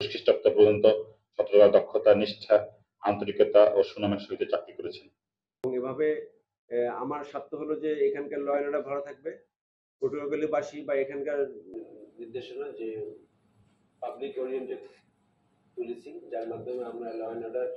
খ্রিস্টাব্দ পর্যন্ত ছাত্ররা দক্ষতা, নিষ্ঠা, আন্তরিকতা ও সুনামের সহিত চাকরি করেছেন। এবং এভাবে আমার স্বার্থ হলো যে এখানকার ল অ্যান্ড অর্ডার ভালো থাকবে, পটুয়াখালীবাসী বা এখানকার নির্দেশনা যে পাবলিক ওরিয়েন্টেড পুলিশিং, যার মাধ্যমে আমরা ল অ্যান্ড অর্ডার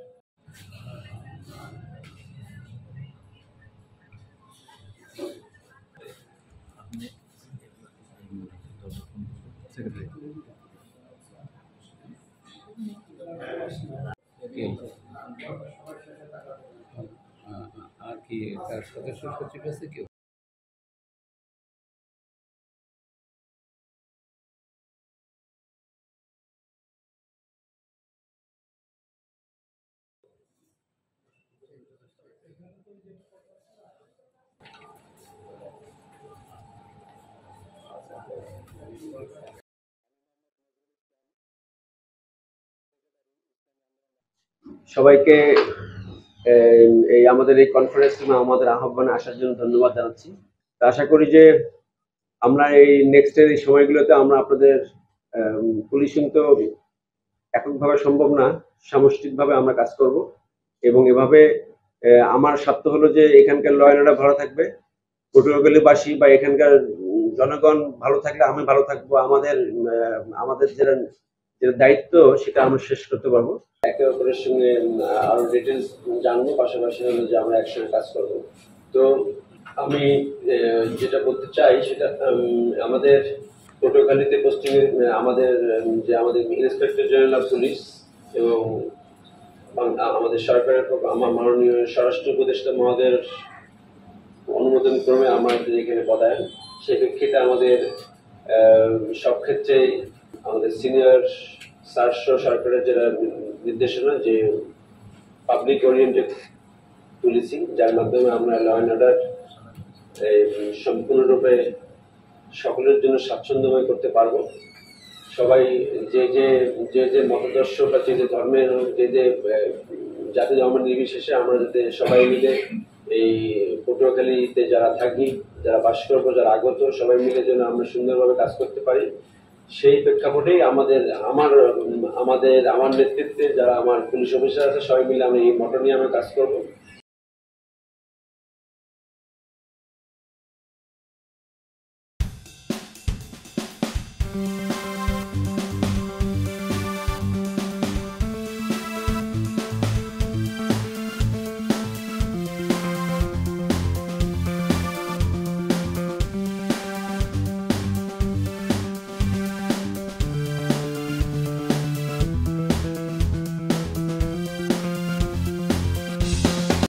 আর কি তার সদস্য সচিব আছে কেউ? সবাইকে এই আমাদের এই কনফারেন্স আমাদের আহ্বানে আসার জন্য ধন্যবাদ জানাচ্ছি। তা আশা করি যে আমরা এই নেক্সটের এই সময়গুলোতে আমরা আপনাদের পুলিশিং তো এককভাবে সম্ভব না, সামষ্টিকভাবে আমরা কাজ করব এবং এভাবে আমার স্বার্থ হলো যে এখানকার ল অ্যান্ড অর্ডার ভালো থাকবে, পটুয়াখালীবাসী বা এখানকার জনগণ ভালো থাকলে আমি ভালো থাকবো, আমাদের যেটা দায়িত্ব সেটা আমরা শেষ করতে পারবো। একে অপরের সঙ্গে আরো ডিটেলস জানবো, পাশাপাশি হলো যে আমরা একসঙ্গে কাজ করবো। তো আমি যেটা বলতে চাই সেটা আমাদের পটুয়াখালীতে পোস্টিং আমাদের ইন্সপেক্টর জেনারেল অফ পুলিশ এবং আমাদের সরকারের আমার মাননীয় স্বরাষ্ট্র উপদেষ্টা মহোদয়ের অনুমোদন ক্রমে আমাদের এখানে পদায়ন। সেই প্রেক্ষিতে আমাদের সব ক্ষেত্রে আমাদের সিনিয়র সরকারের যেটা নির্দেশনা যে পাবলিক ওরিয়েন্টেড পুলিশিং, যার মাধ্যমে আমরা ল অ্যান্ড অর্ডার সম্পূর্ণরূপে সকলের জন্য স্বাচ্ছন্দ্যময় করতে পারবো। সবাই যে যে যে যে মতাদর্শ বা যে যে ধর্মের যে যে জাতি ধর্ম নির্বিশেষে আমরা যাতে সবাই মিলে এই পটুয়াখালীতে যারা থাকি, যারা বাস করবো, যারা আগত, সবাই মিলে যেন আমরা সুন্দরভাবে কাজ করতে পারি, সেই প্রেক্ষাপটেই আমার নেতৃত্বে যারা আমার পুলিশ অফিসার আছে সবাই মিলে আমরা এই মটো নিয়ে আমরা কাজ করবো।